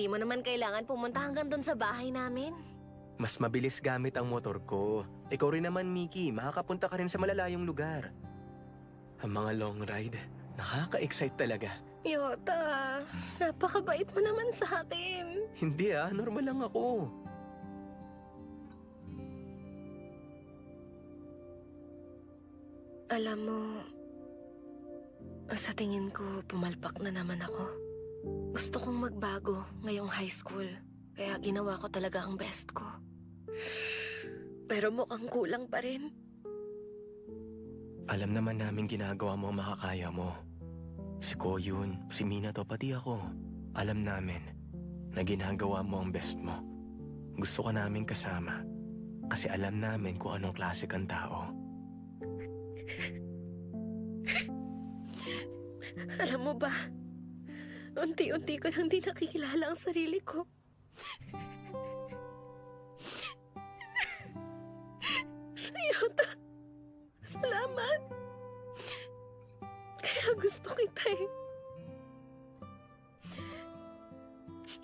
Hindi mo naman kailangan pumunta hanggang doon sa bahay namin. Mas mabilis gamit ang motor ko. Ikaw rin naman, Miki. Makakapunta ka rin sa malalayong lugar. Ang mga long ride, nakaka-excite talaga. Yota, napakabait mo naman sa akin. Hindi normal lang ako. Alam mo, sa tingin ko, pumalpak na naman ako. Gusto kong magbago ngayong high school, kaya ginawa ko talaga ang best ko. Pero mukhang kulang pa rin. Alam naman namin ginagawa mo ang makakaya mo. Si Koyun, si Minato, pati ako. Alam namin na ginagawa mo ang best mo. Gusto ka namin kasama kasi alam namin kung anong klase kang tao. Alam mo ba, unti-unti ko nang di nakikilala ang sarili ko. Yota, salamat. Kaya gusto kita eh.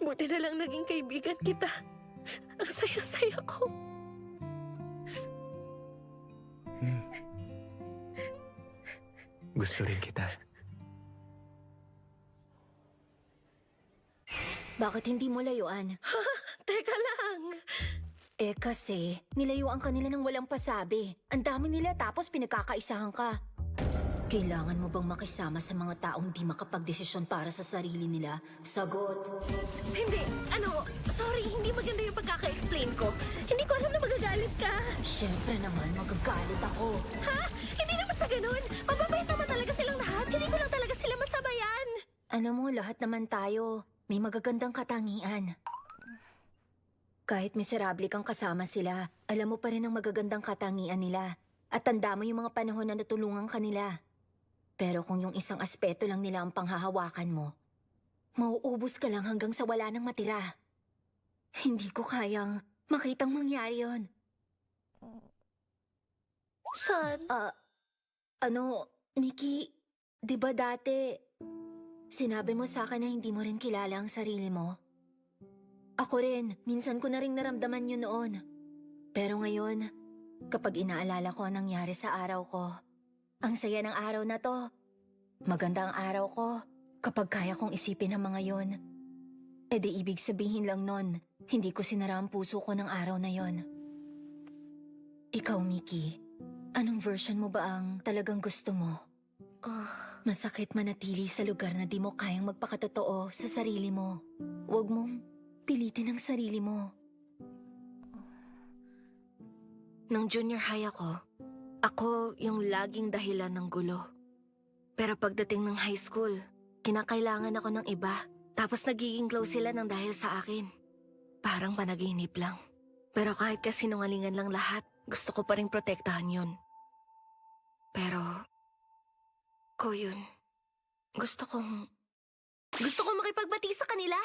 Buti na lang naging kaibigan kita. Ang saya-saya ko. Gusto rin kita. Bakit hindi mo layuan? Teka lang. Eh kasi, nilayuan ka nila ng walang pasabi. Ang dami nila tapos pinagkakaisahan ka. Kailangan mo bang makisama sa mga taong di makapagdesisyon para sa sarili nila? Sagot. Hindi, sorry, hindi maganda yung pagkaka-explain ko. Hindi ko alam na magagalit ka. Siyempre naman, magagalit ako. Ha? Hindi naman sa ganun. Mababait naman talaga silang lahat. Hindi ko lang talaga sila masabayan. Ano mo, lahat naman tayo. May magagandang katangian. Kahit miserable kang kasama sila, alam mo pa rin ang magagandang katangian nila. At tanda mo yung mga panahon na natulungan ka nila. Pero kung yung isang aspeto lang nila ang panghahawakan mo, mauubos ka lang hanggang sa wala nang matira. Hindi ko kayang makitang mangyari yun. Sad. Nikki, di ba dati, sinabi mo sa akin na hindi mo rin kilala ang sarili mo? Ako rin, minsan ko na rin naramdaman yun noon. Pero ngayon, kapag inaalala ko ang nangyari sa araw ko, ang saya ng araw na to. Maganda ang araw ko kapag kaya kong isipin ang mga yon. E di ibig sabihin lang nun, hindi ko sinara ang puso ko ng araw na yon. Ikaw, Miki, anong version mo ba ang talagang gusto mo? Masakit manatili sa lugar na di mo kayang magpakatotoo sa sarili mo. Huwag mong pilitin ang sarili mo. Nung junior high ako yung laging dahilan ng gulo. Pero pagdating ng high school, kinakailangan ako ng iba. Tapos nagiging close sila ng dahil sa akin. Parang panaginip lang. Pero kahit kasinungalingan lang lahat, gusto ko pa rin protektahan yun. Pero, Koyun, gusto kong makipagbati sa kanila.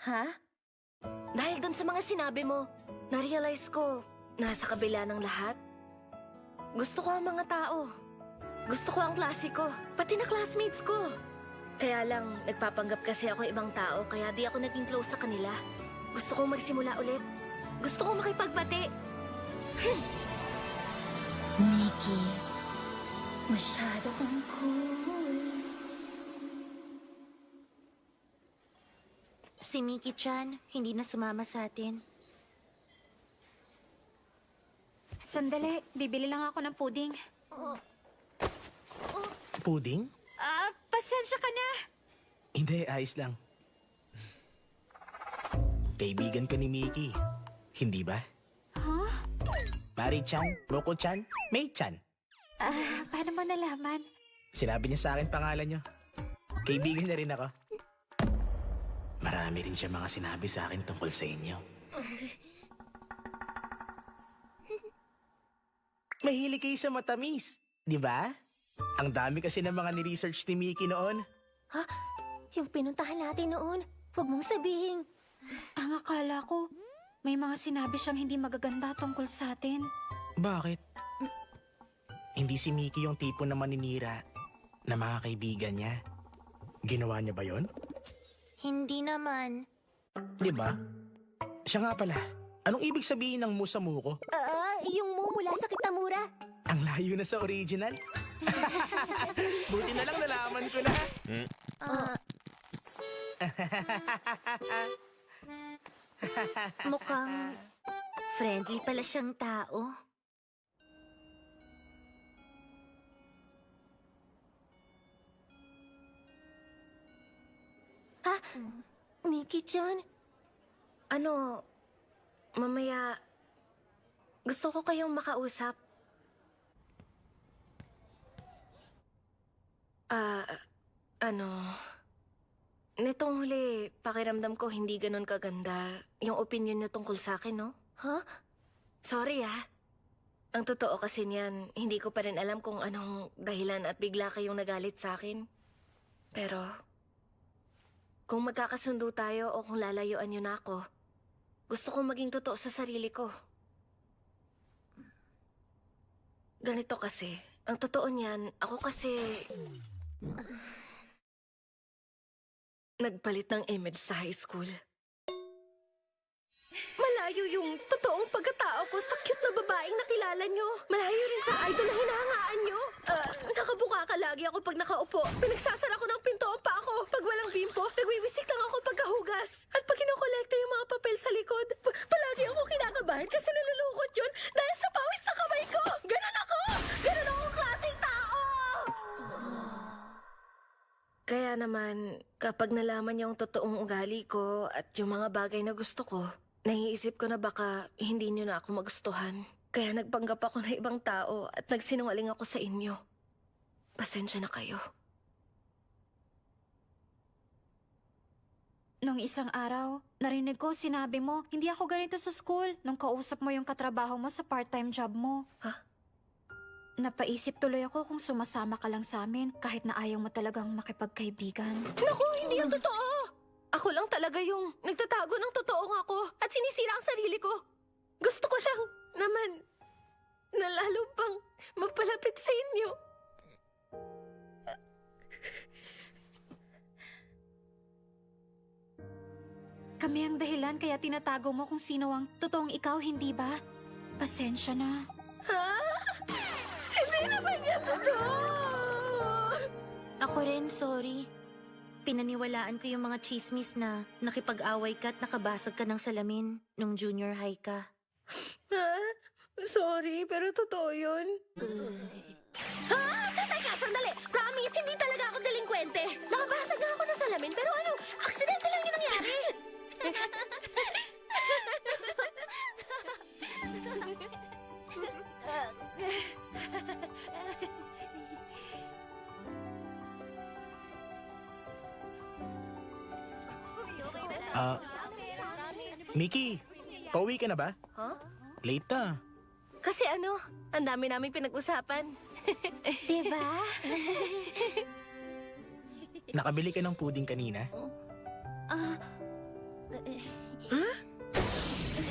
Ha? Dahil dun sa mga sinabi mo, na-realize ko, nasa kabila ng lahat, gusto ko ang mga tao. Gusto ko ang klase ko, pati na classmates ko. Kaya lang, nagpapanggap kasi ako ibang tao, kaya di ako naging close sa kanila. Gusto kong magsimula ulit. Gusto kong makipagbati. Nikki, masyado kang cool. Si Miki-chan, hindi na sumama sa atin. Sandali, bibili lang ako ng puding. Puding? Pasensya ka na. Hindi, ayos lang. Kaibigan ka ni Miki. Hindi ba? Huh? Mari-chan, Moko-chan, Mei-chan. Paano mo nalaman? Sinabi niya sa akin pangalan niyo. Kaibigan niya rin ako. Marami rin siya mga sinabi sa akin tungkol sa inyo. Mahilig kayo sa matamis, di ba? Ang dami kasi ng mga ni-research ni Miki noon. Ha? Yung pinuntahan natin noon, huwag mong sabihin. Ang akala ko, may mga sinabi siyang hindi magaganda tungkol sa atin. Bakit? Hindi si Miki yung tipo na maninira na mga kaibigan niya. Ginawa niya ba yon? Hindi naman. Di ba? Siya nga pala. Anong ibig sabihin ng musamuko? Yung mo mula sa Kitamura. Ang layo na sa original. Buti na lang nalaman ko na. Mukhang friendly pala siyang tao. Miki-chan? Ano, mamaya, gusto ko kayong makausap. Nitong huli, pakiramdam ko hindi ganun kaganda yung opinion niyo tungkol sa akin, no? Huh? Sorry, ah. Ang totoo kasi niyan, hindi ko pa rin alam kung anong dahilan at bigla kayong nagalit sa akin. Pero, kung magkakasundo tayo o kung lalayuan niyo na ako, gusto kong maging totoo sa sarili ko. Ganito kasi, ang totoo niyan, ako kasi... nagpalit ng image sa high school. Malayo yung totoong pagkatao ko sa cute na babaeng nakilala nyo. Malayo rin sa idol na hinahangaan nyo. Nakabuka ka lagi ako pag nakaupo. Pinagsasara ko ng pintoon pa ako. Pag walang bimpo, nagwiwisik lang ako pagkahugas. At pag kinokolekta yung mga papel sa likod, palagi ako kinakabahan kasi nalulukot yun dahil sa pawis sa kamay ko. Ganon ako! Ganon akong klaseng tao! Kaya naman, kapag nalaman niya ang totoong ugali ko at yung mga bagay na gusto ko, naiisip ko na baka hindi niyo na ako magustuhan. Kaya nagpanggap ako na ibang tao at nagsinungaling ako sa inyo. Pasensya na kayo. Nung isang araw, narinig ko sinabi mo, hindi ako ganito sa school nung kausap mo yung katrabaho mo sa part-time job mo. Ha? Napaisip tuloy ako kung sumasama ka lang sa amin kahit na ayaw mo talagang makipagkaibigan. Naku, hindi yung totoo! Ako lang talaga yung nagtatago ng totoong ako at sinisira ang sarili ko. Gusto ko lang naman na lalo pang mapalapit sa inyo. Kami ang dahilan kaya tinatago mo kung sino ang totoong ikaw, hindi ba? Pasensya na. Ha? Hindi naman yan totoo! Ako rin, sorry. Pinaniwalaan ko yung mga chismis na nakipag-away ka at nakabasag ka ng salamin nung junior high ka. Ha? Sorry, pero totoo yun. Teka, sandali! Promise, hindi talaga ako delinkwente. Nakabasag na ako ng salamin, pero ano, aksidente lang yung nangyari. Mickey, pauwi ka na ba? Huh? Late na. Kasi ano, ang dami namin pinag-usapan. Diba? Nakabili ka ng pudding kanina?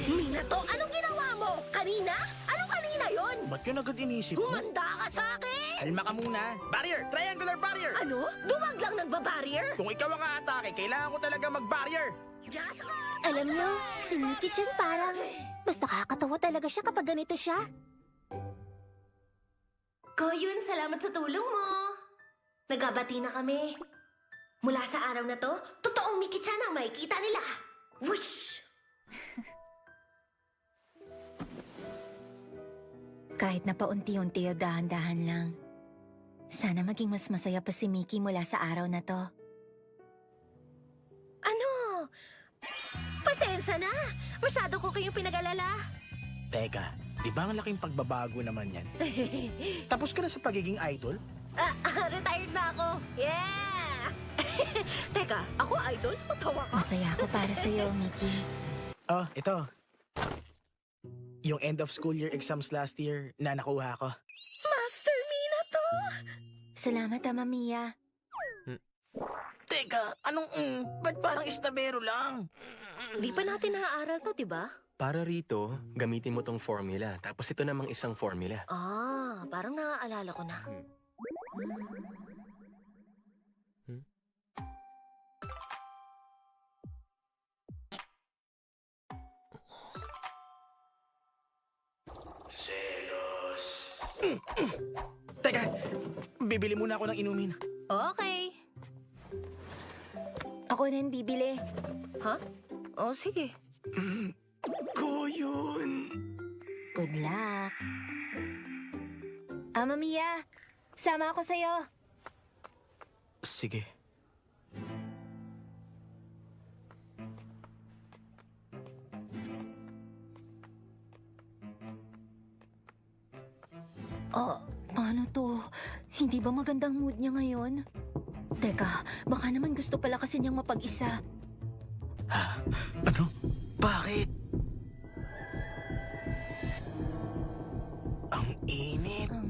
Minato, anong ginawa mo? Kanina? Anong kanina yon? Ba't yun agad inisip mo? Humanda ka sa akin! Kalma ka muna. Barrier! Triangular barrier! Ano? Duwag lang nagbabarrier? Kung ikaw ang aatake, kailangan ko talaga mag-barrier. Yes, ka! Alam niyo, si Miki-chan parang mas nakakatawa talaga siya kapag ganito siya. Koyun, salamat sa tulong mo. Nagabati na kami. Mula sa araw na to, totoong Miki-chan ang makikita nila. Whoosh! Kahit na paunti-unti o dahan-dahan lang. Sana maging mas masaya pa si Miki mula sa araw na to. Ano? Pasensya na. Masyado ko kayong pinag-alala. Teka, di ba ang laking pagbabago naman yan? Tapos ka na sa pagiging idol? Retired na ako. Yeah! Teka, ako idol? Matawa ka. Masaya ako para sa iyo, Miki. Oh, ito. Yung end of school year exams last year na nakuha ko. Master Mina to! Salamat, Ama Mia. Teka, anong ba't parang istabero lang? Di pa natin naaaral to, diba? Para rito, gamitin mo tong formula. Tapos ito namang isang formula. Parang naaalala ko na. Selos. Teka, bibili muna ako ng inumin. Okay. Ako rin bibili. Ha? Oh, sige. Ko yun! Good luck. Mia, sama ako sa'yo. Sige. Paano to? Hindi ba magandang mood niya ngayon? Teka, baka naman gusto pala kasi niyang mapag-isa. Ano? Bakit? Ang init. Ang